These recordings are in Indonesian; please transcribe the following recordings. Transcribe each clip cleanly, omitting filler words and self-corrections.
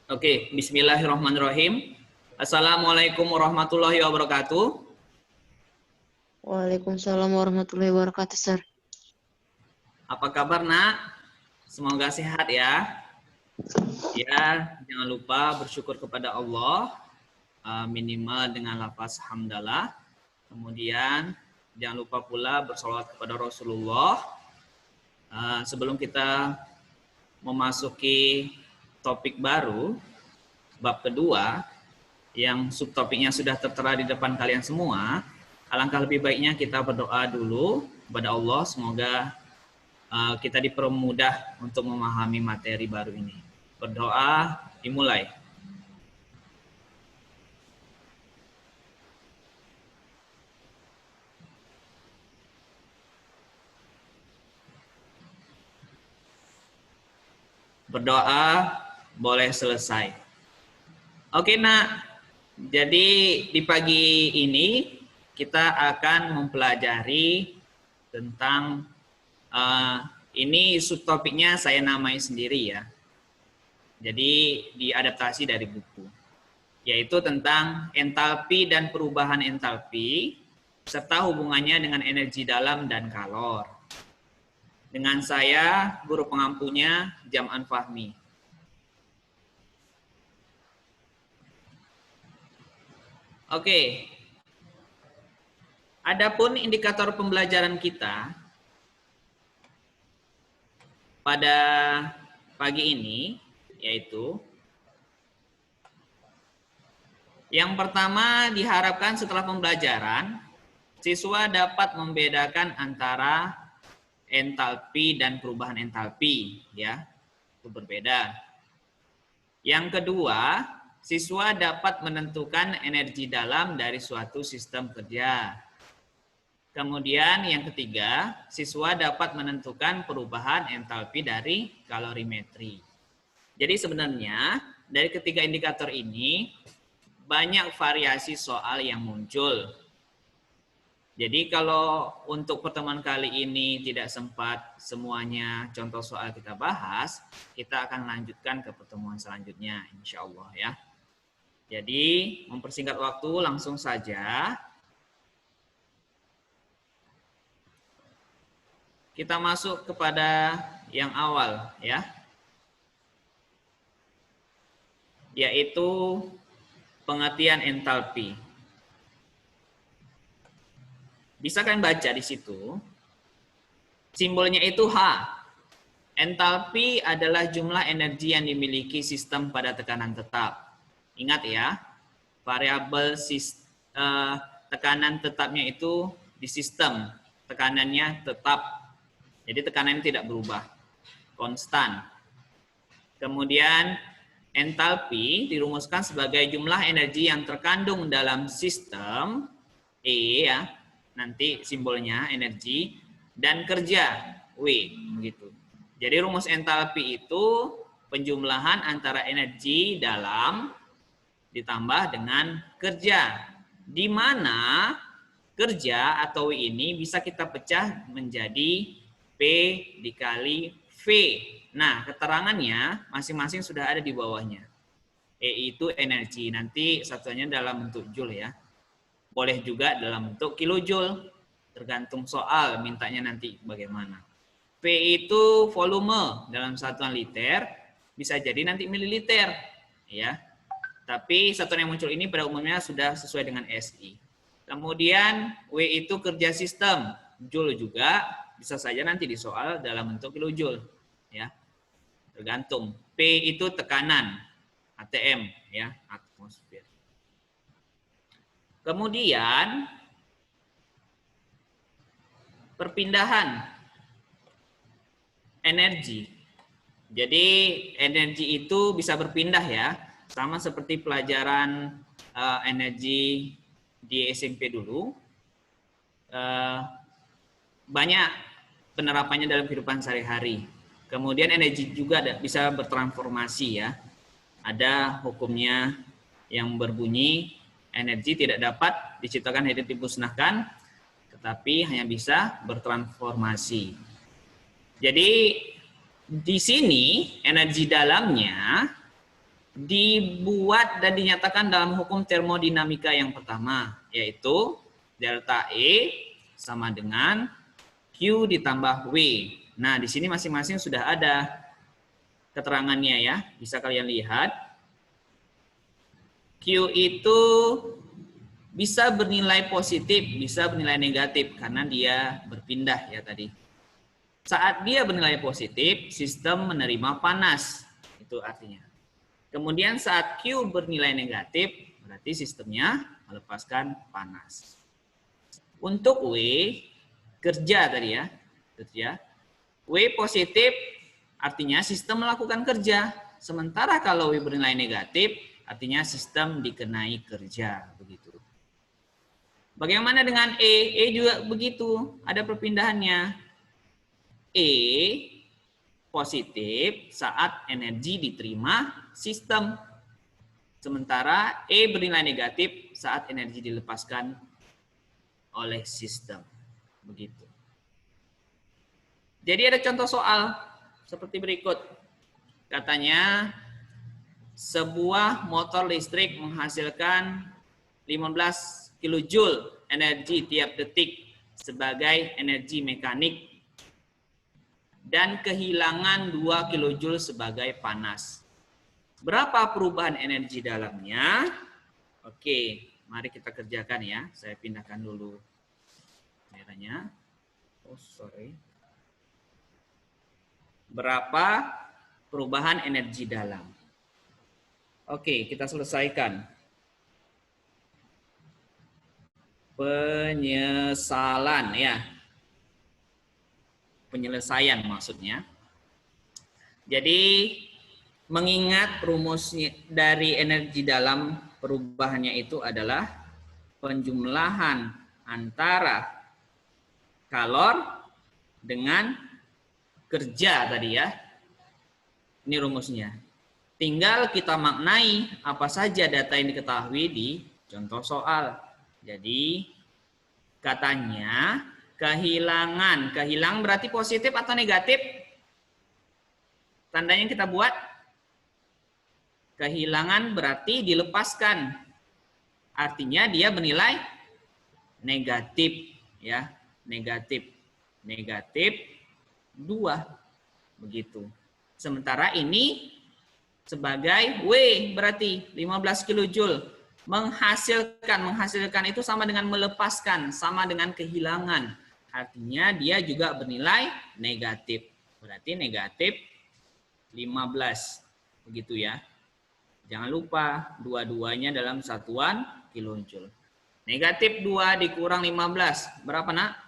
Oke, bismillahirrahmanirrahim. Assalamualaikum warahmatullahi wabarakatuh. Waalaikumsalam warahmatullahi wabarakatuh, Sir. Apa kabar, Nak? Semoga sehat ya. Ya, jangan lupa bersyukur kepada Allah, minimal dengan lafaz hamdalah. Kemudian jangan lupa pula bersolawat kepada Rasulullah. Sebelum kita memasuki topik baru, bab kedua, yang subtopiknya sudah tertera di depan kalian semua, alangkah lebih baiknya kita berdoa dulu kepada Allah, semoga kita dipermudah untuk memahami materi baru ini. Berdoa, dimulai. Berdoa boleh selesai. Oke, Nak. Jadi di pagi ini kita akan mempelajari tentang ini subtopiknya saya namai sendiri ya. Jadi diadaptasi dari buku, yaitu tentang entalpi dan perubahan entalpi serta hubungannya dengan energi dalam dan kalor. Dengan saya, guru pengampunya, Jam'an Fahmi. Oke. Adapun indikator pembelajaran kita pada pagi ini, yaitu yang pertama, diharapkan setelah pembelajaran, siswa dapat membedakan antara entalpi dan perubahan entalpi, ya, itu berbeda. Yang kedua, siswa dapat menentukan energi dalam dari suatu sistem kerja. Kemudian yang ketiga, siswa dapat menentukan perubahan entalpi dari kalorimetri. Jadi sebenarnya dari ketiga indikator ini banyak variasi soal yang muncul. Jadi kalau untuk pertemuan kali ini tidak sempat semuanya contoh soal kita bahas, kita akan lanjutkan ke pertemuan selanjutnya, insya Allah ya. Jadi mempersingkat waktu langsung saja. Kita masuk kepada yang awal ya. Yaitu pengertian entalpi. Bisa kalian baca di situ, simbolnya itu H. Entalpi adalah jumlah energi yang dimiliki sistem pada tekanan tetap. Ingat ya, variabel tekanan tetapnya itu di sistem, tekanannya tetap. Jadi tekanannya tidak berubah, konstan. Kemudian entalpi dirumuskan sebagai jumlah energi yang terkandung dalam sistem, E ya, nanti simbolnya energi, dan kerja, W, begitu. Jadi rumus entalpi itu penjumlahan antara energi dalam ditambah dengan kerja, di mana kerja atau W ini bisa kita pecah menjadi P dikali V. Nah, keterangannya masing-masing sudah ada di bawahnya. E itu energi, nanti satuannya dalam bentuk joule ya. Boleh juga dalam bentuk kilojoule, tergantung soal mintanya nanti bagaimana. V itu volume dalam satuan liter, bisa jadi nanti mililiter ya. Tapi satuan yang muncul ini pada umumnya sudah sesuai dengan SI. Kemudian W itu kerja sistem, joule juga bisa saja nanti di soal dalam bentuk kilojoule ya. Tergantung. P itu tekanan, ATM ya, atmosfer. Kemudian perpindahan energi. Jadi energi itu bisa berpindah ya, sama seperti pelajaran energi di SMP dulu. Banyak penerapannya dalam kehidupan sehari-hari. Kemudian energi juga bisa bertransformasi ya. Ada hukumnya yang berbunyi energi tidak dapat diciptakan dan dimusnahkan, tetapi hanya bisa bertransformasi. Jadi di sini energi dalamnya dibuat dan dinyatakan dalam hukum termodinamika yang pertama, yaitu delta E sama dengan Q ditambah W. Nah, di sini masing-masing sudah ada keterangannya ya. Bisa kalian lihat. Q itu bisa bernilai positif, bisa bernilai negatif karena dia berpindah ya tadi. Saat dia bernilai positif, sistem menerima panas. Itu artinya. Kemudian saat Q bernilai negatif, berarti sistemnya melepaskan panas. Untuk W, kerja tadi ya, kerja. W positif artinya sistem melakukan kerja. Sementara kalau W bernilai negatif, artinya sistem dikenai kerja. Begitu. Bagaimana dengan E? E juga begitu, ada perpindahannya. E positif saat energi diterima sistem. Sementara E bernilai negatif saat energi dilepaskan oleh sistem. Begitu. Jadi ada contoh soal seperti berikut. Katanya sebuah motor listrik menghasilkan 15 kilojoule energi tiap detik sebagai energi mekanik dan kehilangan 2 kilojoule sebagai panas. Berapa perubahan energi dalamnya? Oke, mari kita kerjakan ya. Saya pindahkan dulu merahnya. Oh, sorry. Berapa perubahan energi dalam? Oke, kita selesaikan. Penyesalan ya. Penyelesaian maksudnya. Jadi mengingat rumusnya dari energi dalam perubahannya itu adalah penjumlahan antara kalor dengan kerja tadi ya. Ini rumusnya. Tinggal kita maknai apa saja data yang diketahui di contoh soal. Jadi katanya kehilangan berarti positif atau negatif? Tandanya kita buat kehilangan berarti dilepaskan. Artinya dia bernilai negatif ya, negatif 2 begitu. Sementara ini sebagai W berarti 15 kilojoule. Menghasilkan itu sama dengan melepaskan, sama dengan kehilangan. Artinya dia juga bernilai negatif. Berarti negatif 15. Begitu ya. Jangan lupa dua-duanya dalam satuan kilojoule. Negatif 2 dikurang 15. Berapa nak?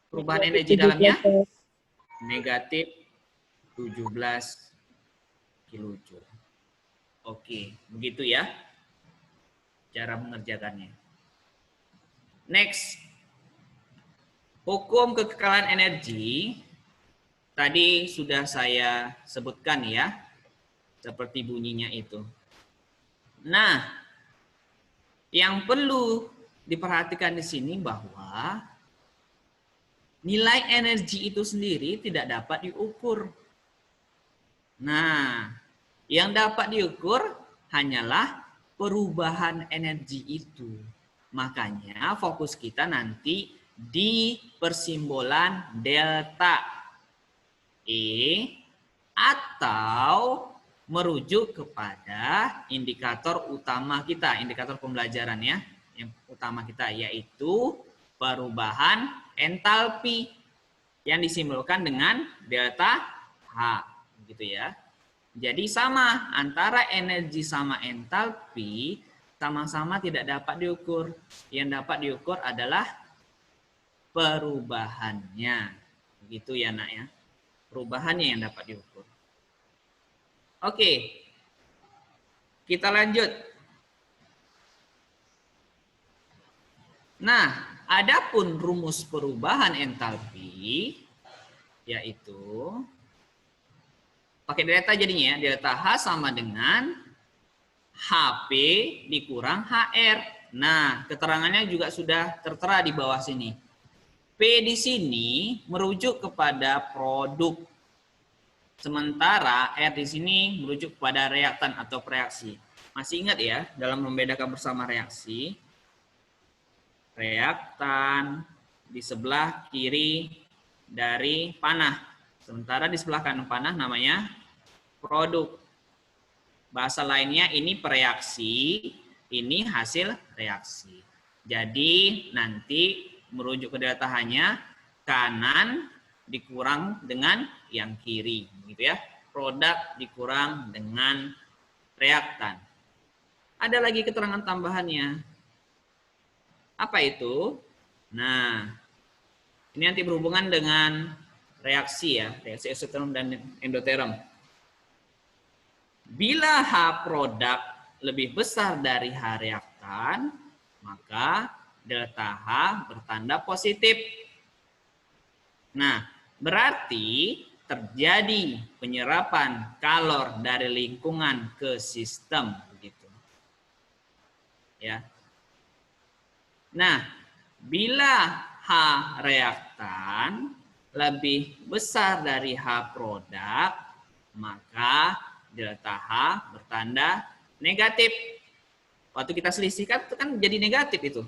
Perubahan energi dalamnya? Negatif 17 kilojoule. Oke, begitu ya cara mengerjakannya. Next, hukum kekekalan energi tadi sudah saya sebutkan ya, seperti bunyinya itu. Nah, yang perlu diperhatikan di sini bahwa nilai energi itu sendiri tidak dapat diukur. Nah, yang dapat diukur hanyalah perubahan energi itu. Makanya fokus kita nanti di persimbolan delta E atau merujuk kepada indikator utama kita, indikator pembelajaran ya, yang utama kita yaitu perubahan entalpi yang disimbolkan dengan delta H, gitu ya. Jadi sama antara energi sama entalpi sama-sama tidak dapat diukur. Yang dapat diukur adalah perubahannya. Begitu ya nak ya. Perubahannya yang dapat diukur. Oke. Kita lanjut. Nah, adapun rumus perubahan entalpi yaitu pakai delta jadinya ya. Delta H sama dengan HP dikurang HR. Nah, keterangannya juga sudah tertera di bawah sini. P di sini merujuk kepada produk. Sementara R di sini merujuk kepada reaktan atau reaksi. Masih ingat ya, dalam membedakan bersama reaksi, reaktan di sebelah kiri dari panah. Sementara di sebelah kanan panah namanya produk. Bahasa lainnya ini pereaksi, ini hasil reaksi. Jadi nanti merujuk ke delta H-nya kanan dikurang dengan yang kiri, gitu ya. Produk dikurang dengan reaktan. Ada lagi keterangan tambahannya. Apa itu? Nah, ini nanti berhubungan dengan reaksi ya, reaksi eksoterm dan endoterm. Bila H produk lebih besar dari H reaktan, maka delta H bertanda positif. Nah, berarti terjadi penyerapan kalor dari lingkungan ke sistem begitu. Ya. Nah, bila H reaktan lebih besar dari H produk, maka delta H bertanda negatif. Waktu kita selisihkan itu kan jadi negatif itu.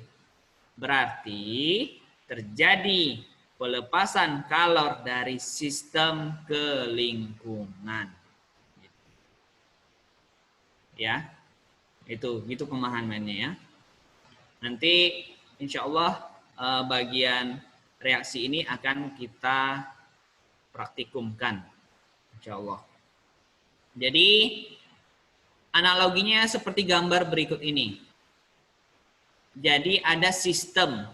Berarti terjadi pelepasan kalor dari sistem ke lingkungan. Ya, itu pemahamannya ya. Nanti insya Allah bagian reaksi ini akan kita praktikumkan, insya Allah. Jadi analoginya seperti gambar berikut ini. Jadi ada sistem,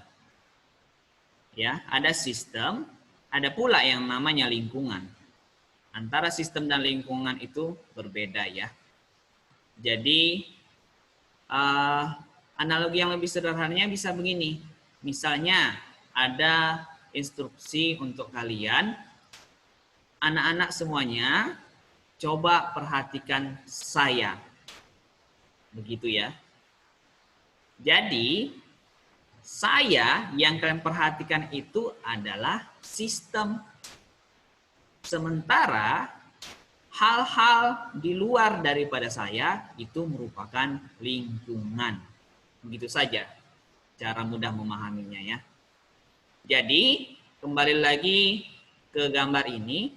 ya, ada sistem, ada pula yang namanya lingkungan. Antara sistem dan lingkungan itu berbeda ya. Jadi analogi yang lebih sederhananya bisa begini. Misalnya ada instruksi untuk kalian, anak-anak semuanya, coba perhatikan saya. Begitu ya. Jadi, saya yang kalian perhatikan itu adalah sistem. Sementara hal-hal di luar daripada saya itu merupakan lingkungan. Begitu saja cara mudah memahaminya ya. Jadi, kembali lagi ke gambar ini,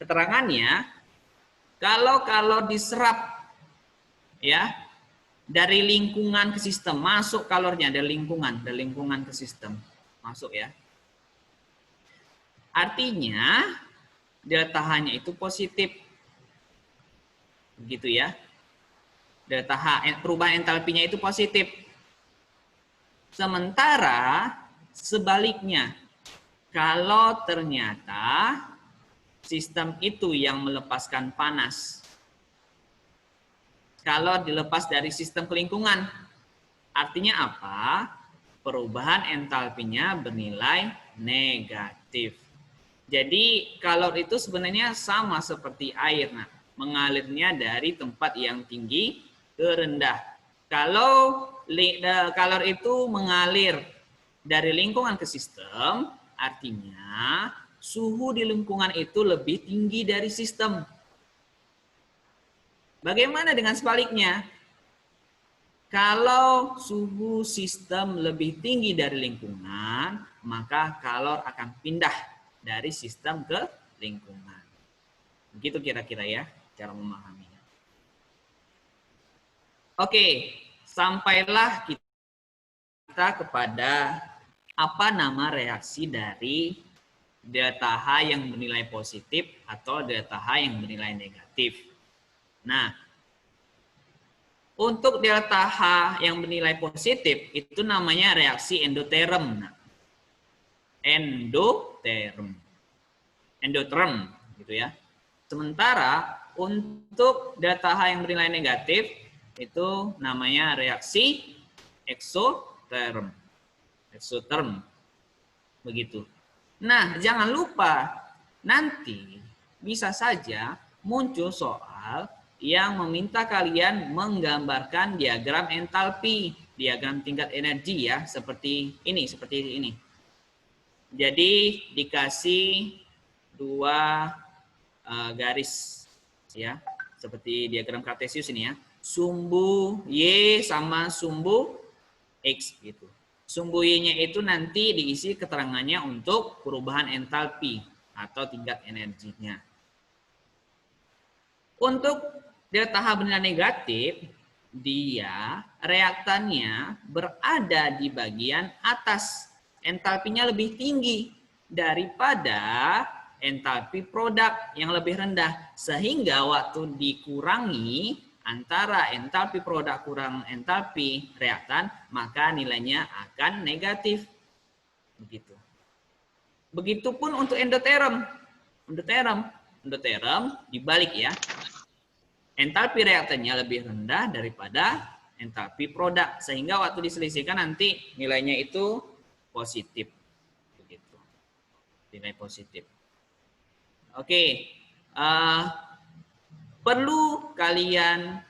keterangannya kalau kalor diserap ya dari lingkungan ke sistem, masuk kalornya dari lingkungan ke sistem, masuk ya. Artinya delta H-nya itu positif. Begitu ya. Delta H, perubahan entalpinya itu positif. Sementara sebaliknya, kalau ternyata sistem itu yang melepaskan panas, kalau dilepas dari sistem ke lingkungan, artinya apa? Perubahan entalpinya bernilai negatif. Jadi kalor itu sebenarnya sama seperti air, nah, mengalirnya dari tempat yang tinggi ke rendah. Kalau kalor itu mengalir dari lingkungan ke sistem, artinya suhu di lingkungan itu lebih tinggi dari sistem. Bagaimana dengan sebaliknya? Kalau suhu sistem lebih tinggi dari lingkungan, maka kalor akan pindah dari sistem ke lingkungan. Begitu kira-kira ya cara memahaminya. Oke, sampailah kita kepada apa nama reaksi dari delta H yang bernilai positif atau delta H yang bernilai negatif. Nah, untuk delta H yang bernilai positif itu namanya reaksi endoterm. Nah, endoterm gitu ya. Sementara untuk delta H yang bernilai negatif itu namanya reaksi exotherm. Begitu. Nah, jangan lupa nanti bisa saja muncul soal yang meminta kalian menggambarkan diagram entalpi, diagram tingkat energi ya, seperti ini. Jadi dikasih 2 garis ya, seperti diagram kartesius ini ya. Sumbu Y sama sumbu X gitu. Sumbu Y-nya itu nanti diisi keterangannya untuk perubahan entalpi atau tingkat energinya. Untuk delta H bernilai negatif, dia reaktannya berada di bagian atas. Entalpinya lebih tinggi daripada entalpi produk yang lebih rendah. Sehingga waktu dikurangi antara entalpi produk kurang entalpi reaktan, maka nilainya akan negatif. Begitu. Begitupun untuk endoterm. Endoterm dibalik ya. Entalpi reaktannya lebih rendah daripada entalpi produk. Sehingga waktu diselisihkan nanti nilainya itu positif. Begitu. Nilai positif. Oke. Perlu kalian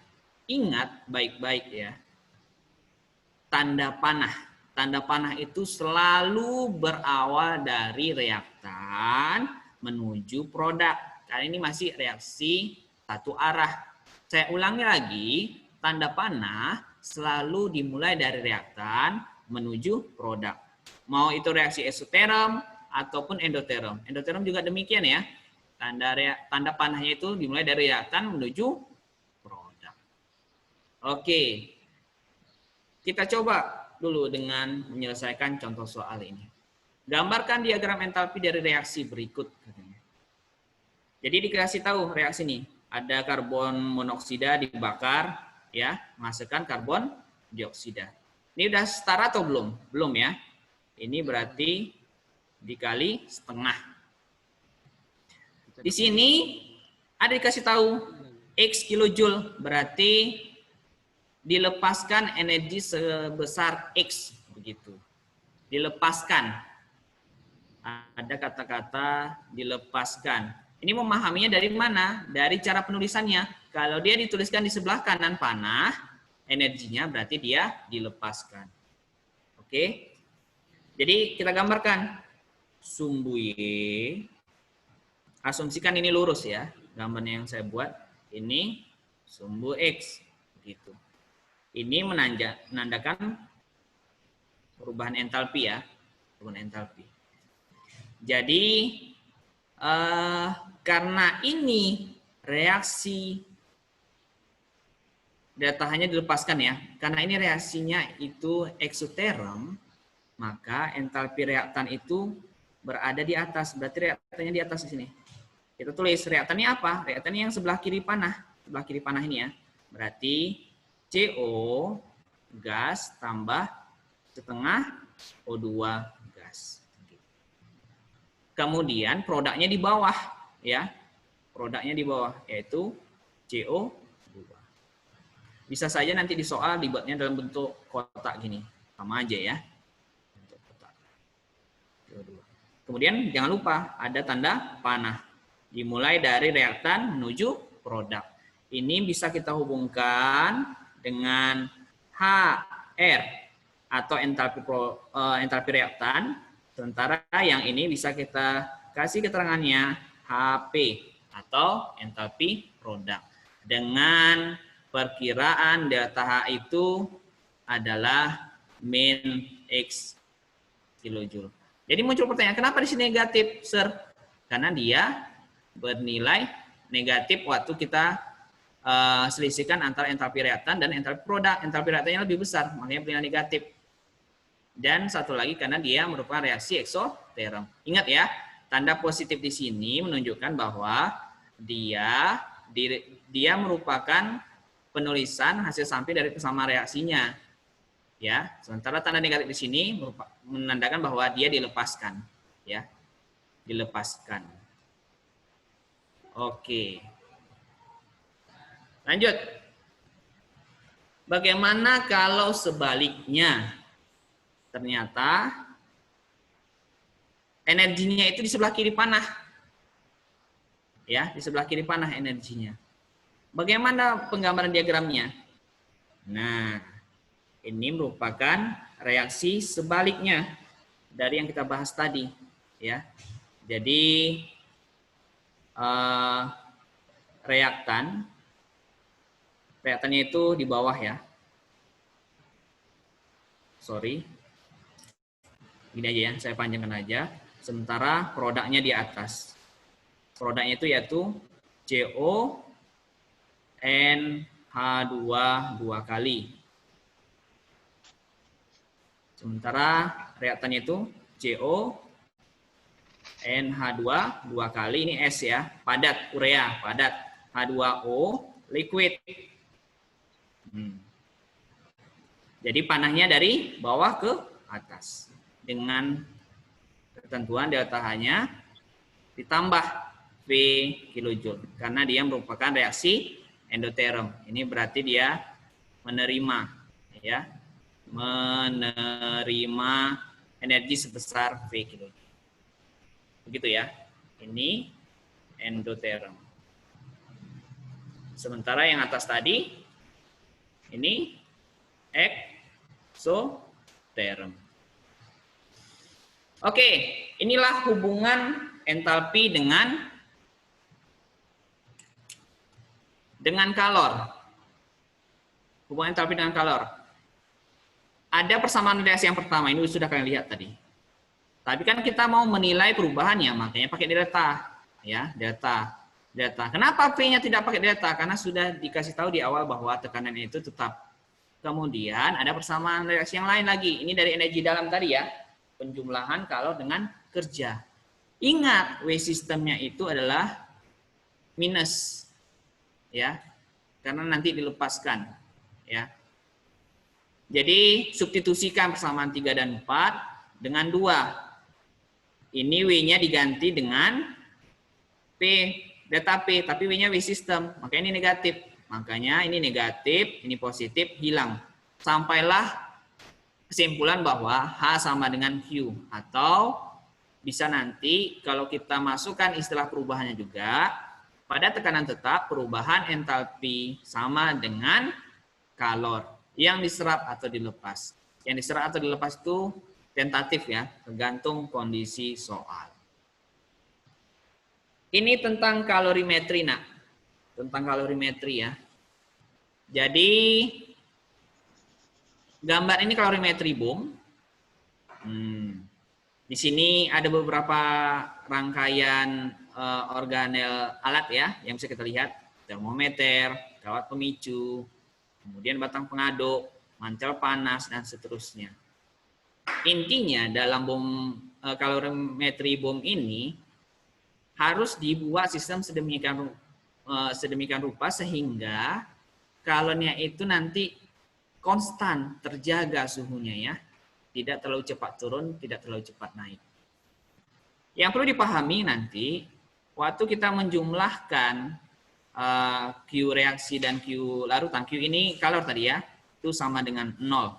ingat baik-baik ya. Tanda panah. Tanda panah itu selalu berawal dari reaktan menuju produk. Karena ini masih reaksi satu arah. Saya ulangi lagi, tanda panah selalu dimulai dari reaktan menuju produk. Mau itu reaksi eksoterm ataupun endoterm. Endoterm juga demikian ya. Tanda panahnya itu dimulai dari reaktan menuju produk. Oke. Kita coba dulu dengan menyelesaikan contoh soal ini. Gambarkan diagram entalpi dari reaksi berikut. Jadi dikasih tahu reaksi ini. Ada karbon monoksida dibakar, ya, menghasilkan karbon dioksida. Ini udah setara atau belum? Belum ya. Ini berarti dikali setengah. Di sini ada dikasih tahu X kilojoule, berarti dilepaskan energi sebesar X, begitu. Dilepaskan. Ada kata-kata dilepaskan. Ini memahaminya dari mana? Dari cara penulisannya. Kalau dia dituliskan di sebelah kanan panah, energinya berarti dia dilepaskan. Oke. Jadi kita gambarkan sumbu Y. Asumsikan ini lurus ya. Gambar yang saya buat ini sumbu X, begitu. Ini menandakan perubahan entalpi ya, perubahan entalpi. Jadi karena ini reaksi delta H-nya dilepaskan ya, karena ini reaksinya itu eksoterm, maka entalpi reaktan itu berada di atas, berarti reaktannya di atas di sini. Kita tulis reaktannya apa? Reaktannya yang sebelah kiri panah ini ya, berarti CO gas tambah setengah O2 gas. Kemudian produknya di bawah ya. Produknya di bawah yaitu CO2. Bisa saja nanti di soal dibuatnya dalam bentuk kotak gini. Sama aja ya. Bentuk kotak. CO2. Kemudian jangan lupa ada tanda panah. Dimulai dari reaktan menuju produk. Ini bisa kita hubungkan dengan HR atau entalpi reaktan, sementara yang ini bisa kita kasih keterangannya HP atau entalpi produk. Dengan perkiraan delta H itu adalah min X kilojoule. Jadi muncul pertanyaan, kenapa di sini negatif, Sir? Karena dia bernilai negatif waktu kita selisihkan antara entalpi reaktan dan entalpi produk. Entalpi reaktannya lebih besar, makanya bernilai negatif. Dan satu lagi karena dia merupakan reaksi eksoterm. Ingat ya, tanda positif di sini menunjukkan bahwa dia merupakan penulisan hasil samping dari persama reaksinya. Ya, sementara tanda negatif di sini menandakan bahwa dia dilepaskan, ya. Dilepaskan. Oke. Lanjut. Bagaimana kalau sebaliknya? Ternyata energinya itu di sebelah kiri panah. Ya, di sebelah kiri panah energinya. Bagaimana penggambaran diagramnya? Nah, ini merupakan reaksi sebaliknya dari yang kita bahas tadi, ya. Jadi reaktan. Reaktannya itu di bawah ya. Sorry. Gini aja ya, saya panjangkan aja. Sementara produknya di atas. Produknya itu yaitu CO NH2 dua kali. Sementara reaktannya itu CO NH2 dua kali, ini S ya, padat, urea, padat. H2O, liquid. Jadi panahnya dari bawah ke atas. Dengan ketentuan delta H-nya ditambah V kilojoule. Karena dia merupakan reaksi endoterm. Ini berarti dia menerima, ya, menerima energi sebesar V kilojoule. Begitu ya. Ini endoterm. Sementara yang atas tadi ini exotherm. Oke, inilah hubungan entalpi dengan kalor. Hubungan entalpi dengan kalor. Ada persamaan reaksi yang pertama, ini sudah kalian lihat tadi. Tapi kan kita mau menilai perubahannya, makanya pakai delta, ya, delta. Kenapa V-nya tidak pakai delta? Karena sudah dikasih tahu di awal bahwa tekanan itu tetap. Kemudian ada persamaan reaksi yang lain lagi. Ini dari energi dalam tadi ya, penjumlahan kalor dengan kerja. Ingat, W sistemnya itu adalah minus, ya, karena nanti dilepaskan, ya. Jadi substitusikan persamaan 3 dan 4 dengan 2. Ini W-nya diganti dengan P, delta P, tapi W-nya W sistem, makanya ini negatif. Makanya ini negatif, ini positif, hilang. Sampailah kesimpulan bahwa H sama dengan Q. Atau bisa nanti kalau kita masukkan istilah perubahannya juga, pada tekanan tetap perubahan entalpi sama dengan kalor yang diserap atau dilepas. Yang diserap atau dilepas itu tentatif ya, tergantung kondisi soal. Ini tentang kalorimetri, nak. Tentang kalorimetri ya. Jadi gambar ini kalorimetri bom. Di sini ada beberapa rangkaian organel alat ya yang bisa kita lihat. Termometer, kawat pemicu, kemudian batang pengaduk, mantel panas, dan seterusnya. Intinya dalam bom kalorimetri bom ini harus dibuat sistem sedemikian rupa sehingga kalornya itu nanti konstan, terjaga suhunya ya. Tidak terlalu cepat turun, tidak terlalu cepat naik. Yang perlu dipahami nanti waktu kita menjumlahkan Q reaksi dan Q larutan, Q ini kalor tadi ya, itu sama dengan 0.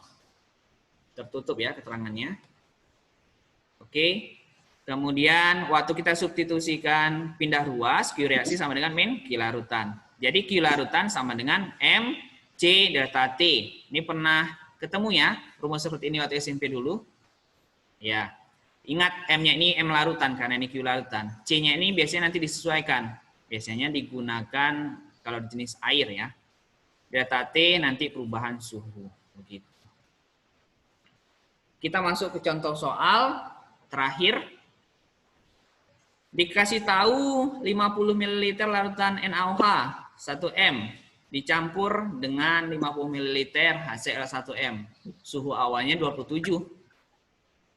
Tertutup ya keterangannya. Oke. Kemudian waktu kita substitusikan pindah ruas, Q reaksi sama dengan min Q larutan. Jadi Q larutan sama dengan M C delta T. Ini pernah ketemu ya rumus seperti ini waktu SMP dulu. Ya. Ingat M-nya ini M larutan karena ini Q larutan. C-nya ini biasanya nanti disesuaikan. Biasanya digunakan kalau jenis air ya. Delta T nanti perubahan suhu. Begitu. Kita masuk ke contoh soal terakhir. Dikasih tahu 50 ml larutan NaOH 1M dicampur dengan 50 ml HCl1M. Suhu awalnya 27.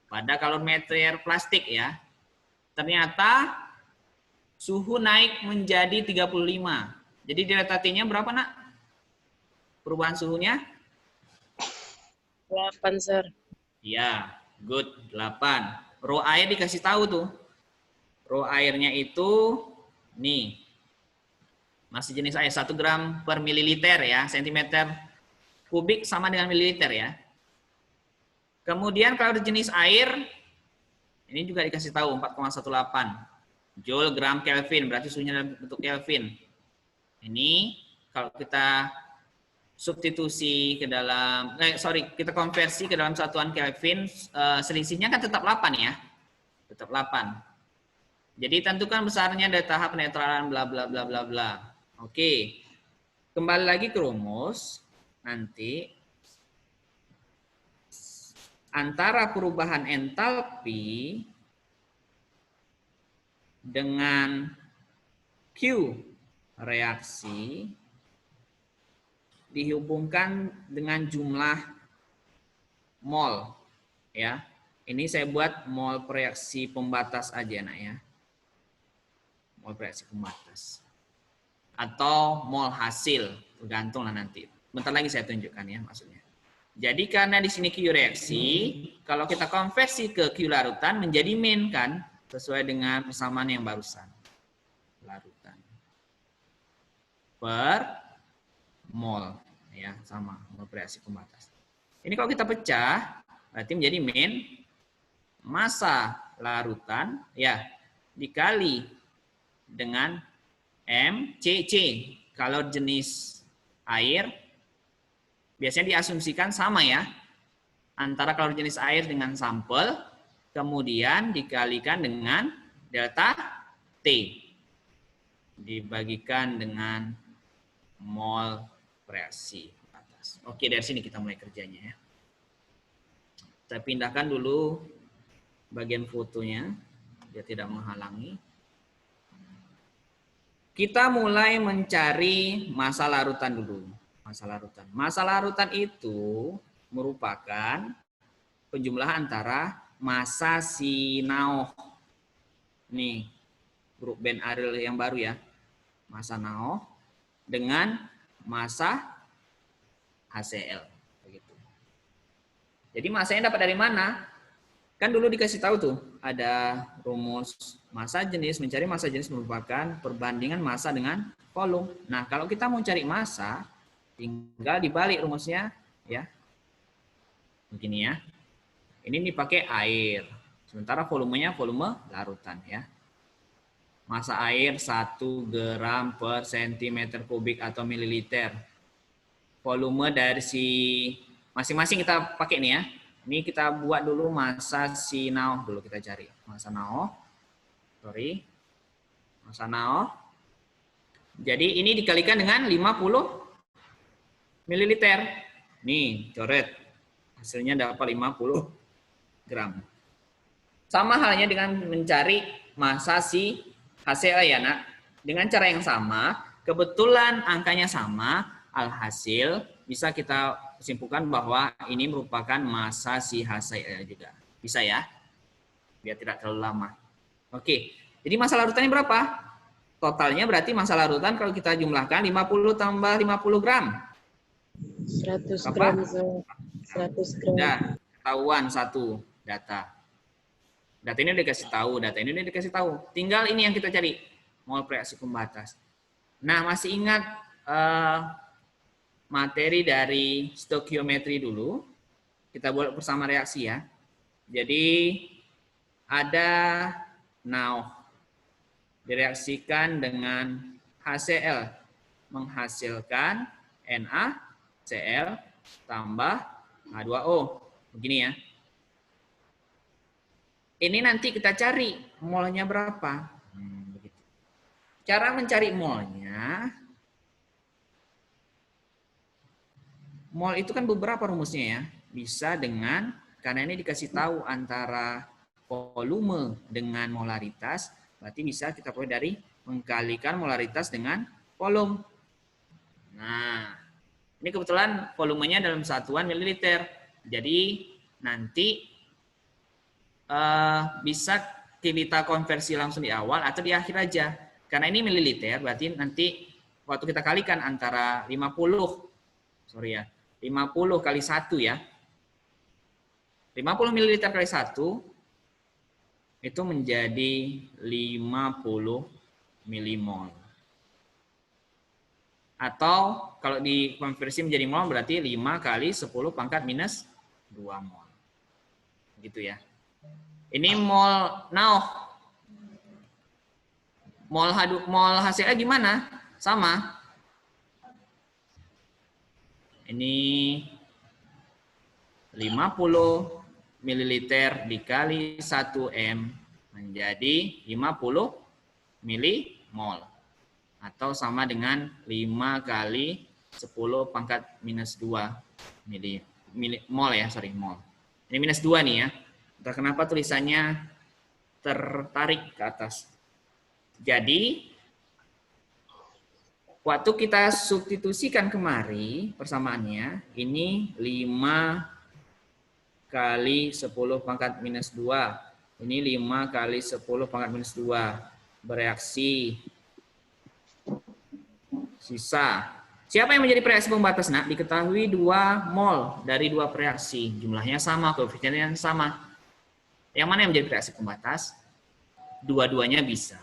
Pada kalorimeter plastik ya. Ternyata suhu naik menjadi 35. Jadi delta T-nya berapa, Nak? Perubahan suhunya? 8, Sir. Iya, good, 8. Rho air dikasih tahu tuh. Rho airnya itu nih. Masih jenis air 1 gram per mililiter ya, sentimeter kubik sama dengan mililiter ya. Kemudian kalau jenis air ini juga dikasih tahu 4,18 joule gram Kelvin, berarti suhunya dalam bentuk Kelvin. Ini kalau kita substitusi ke dalam kita konversi ke dalam satuan Kelvin, selisihnya kan tetap 8 ya. Tetap 8. Jadi tentukan besarnya dari tahap penetralan bla bla bla bla bla. Oke. Kembali lagi ke rumus. Nanti antara perubahan entalpi dengan Q reaksi dihubungkan dengan jumlah mol, ya. Ini saya buat mol reaksi pembatas aja, nak, ya. Mol reaksi pembatas atau mol hasil, tergantung lah nanti. Bentar lagi saya tunjukkan ya maksudnya. Jadi karena di sini Q reaksi, kalau kita konversi ke Q larutan menjadi min kan, sesuai dengan persamaan yang barusan. Larutan per mol, ya, sama mol reaksi pembatas. Ini kalau kita pecah berarti menjadi min massa larutan, ya, dikali dengan MCC. Kalau jenis air biasanya diasumsikan sama ya, antara kalori jenis air dengan sampel, kemudian dikalikan dengan delta T, dibagikan dengan mol reaksi atas. Oke, dari sini kita mulai kerjanya ya. Saya pindahkan dulu bagian fotonya biar tidak menghalangi. Kita mulai mencari massa larutan dulu. Massa larutan itu merupakan penjumlahan antara massa si NaOH. Nih, grup band aryl yang baru ya. Massa NaOH dengan massa HCl. Begitu. Jadi massanya dapat dari mana? Kan dulu dikasih tahu tuh, ada rumus massa jenis, mencari massa jenis merupakan perbandingan massa dengan volume. Nah, kalau kita mau cari massa, tinggal dibalik rumusnya ya. Begini ya. Ini dipakai air. Sementara volumenya volume larutan ya. Massa air 1 gram per cm kubik atau mililiter. Volume dari si masing-masing kita pakai nih ya. Ini kita buat dulu massa si NaOH dulu, kita cari. Massa NaOH. Massa NaOH. Jadi ini dikalikan dengan 50 ml. Nih, coret. Hasilnya dapat 50 gram. Sama halnya dengan mencari massa si HCl ya, nak. Dengan cara yang sama, kebetulan angkanya sama, alhasil bisa kita simpulkan bahwa ini merupakan massa si HCl juga. Bisa ya? Biar tidak terlalu lama. Oke, jadi massa larutannya berapa? Totalnya berarti massa larutan kalau kita jumlahkan 50 tambah 50 gram. 100 gram. 100 gram. Udah, ketahuan satu data. Data ini udah dikasih tahu, data ini udah dikasih tahu. Tinggal ini yang kita cari, mol reaksi pembatas. Nah, masih ingat materi dari stokiometri dulu, kita buat bersama reaksi ya. Jadi ada NaOH direaksikan dengan HCl menghasilkan NaCl tambah H2O. Begini ya. Ini nanti kita cari molnya berapa. Begitu. Cara mencari molnya, mol itu kan beberapa rumusnya ya. Bisa dengan, karena ini dikasih tahu antara volume dengan molaritas, berarti bisa kita peroleh dari mengkalikan molaritas dengan volume. Nah, ini kebetulan volumenya dalam satuan mililiter. Jadi nanti bisa kita konversi langsung di awal atau di akhir aja. Karena ini mililiter, berarti nanti waktu kita kalikan antara 50 kali 1 ya. 50 ml kali 1 itu menjadi 50 milimol. Atau kalau dikonversi menjadi mol berarti 5 kali 10 pangkat minus 2 mol. Gitu ya. Ini mol NaOH. Mol HCl gimana? Sama. Ini 50 ml dikali 1 M menjadi 50 milimol. Atau sama dengan 5 kali 10 pangkat minus 2 mol ya, mol. Ini minus 2 nih ya. Entah kenapa tulisannya tertarik ke atas. Jadi, waktu kita substitusikan kemari persamaannya, ini 5 kali 10 pangkat minus 2. Ini 5 kali 10 pangkat minus 2. Bereaksi. Sisa. Siapa yang menjadi reaksi pembatas, nak? Diketahui 2 mol dari 2 reaksi. Jumlahnya sama, koefisiennya sama. Yang mana yang menjadi reaksi pembatas? Dua-duanya bisa.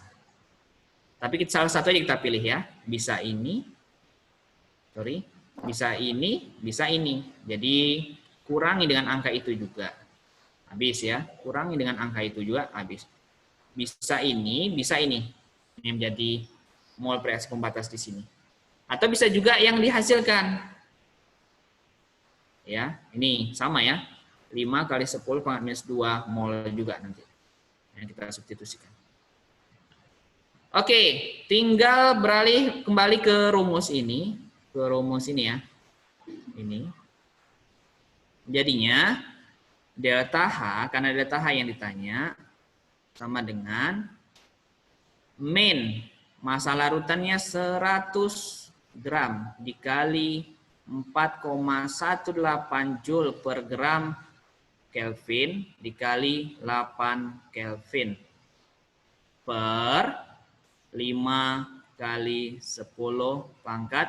Tapi salah satu aja kita pilih ya. Bisa ini. Bisa ini, bisa ini. Jadi kurangi dengan angka itu juga. Habis ya. Kurangi dengan angka itu juga habis. Bisa ini, bisa ini. Ini menjadi mol reaksi pembatas di sini. Atau bisa juga yang dihasilkan. Ya, ini sama ya. 5 kali 10 pangkat minus 2 mol juga nanti. Yang kita substitusikan. Oke, tinggal beralih kembali ke rumus ini. Ke rumus ini ya. Ini. Jadinya, delta H, karena delta H yang ditanya, sama dengan min, massa larutannya 100 gram dikali 4,18 Joule per gram Kelvin dikali 8 Kelvin per 5 kali 10 pangkat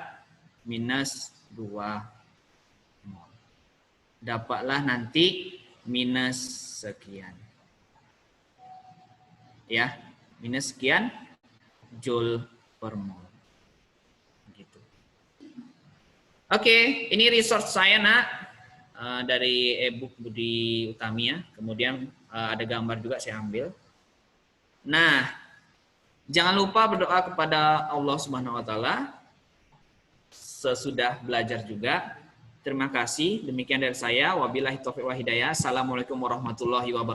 minus 2 mol. Dapatlah nanti minus sekian. Ya, minus sekian Joule per mol. Gitu. Oke, ini resource saya nak dari e-book Budi Utami ya. Kemudian ada gambar juga saya ambil. Nah, jangan lupa berdoa kepada Allah Subhanahu wa taala sesudah belajar juga. Terima kasih. Demikian dari saya. Wabillahi taufiq wal hidayah. Assalamualaikum warahmatullahi wabarakatuh.